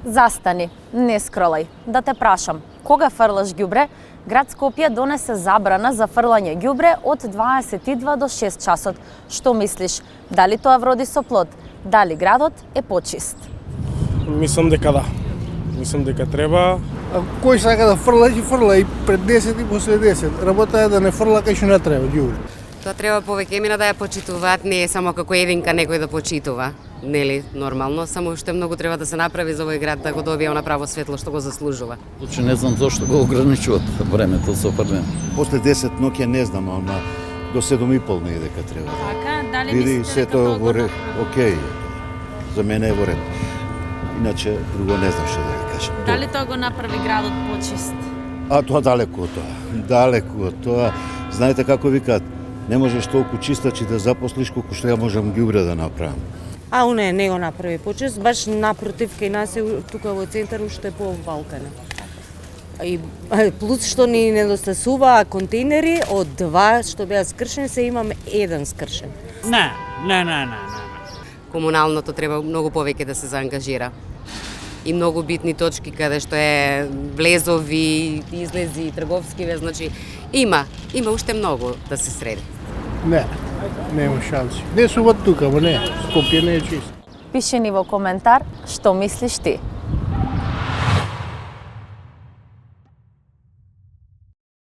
Застани, не скролај. Да те прашам, кога фрлаш ѓубре, град Скопје донесе забрана за фрлање ѓубре од 22 до 6 часот. Што мислиш? Дали тоа вроди со плод? Дали градот е почист? Мислам дека да. Мислам дека треба. Кој сака да фрла, ќе фрла и пред 10 и после 10. Работа е да не фрла кај што не треба ѓубре. Тоа треба повеќе имена да ја почитуваат, не е само како единка некој да почитува. Нели, нормално, само уште многу треба да се направи за овој град да го добие на право светло што го заслужува. Значи не знам зошто го ограничуваат времето со фрлење. После 10 ноќе не знам, ама до 7:30 не дека треба. Така, дали Види мислите се дека тоа тоа во ред, окей. За мене е во ред. Иначе друго не знам што да ви кажам. Дали тоа го направи градот почист? А тоа далеку од тоа. Далеку од тоа. Знаете како викаат, не можеш толку чистачи да запослиш колку што ја можам ѓубре да направам. А не го направи почист, баш напротив кај нас е тука во центар уште повалкане. И плюс што ни недостасува контейнери од 2 што беа скршени, се имаме 1 скршен. Не. Комуналното треба многу повеќе да се заангажира. И многу битни точки каде што е влезови, излези, трговски ве, значи има уште многу да се среди. Не, нема шанси. Не сум од тука, но не, Скопје не е чист. Пиши ни во коментар што мислиш ти.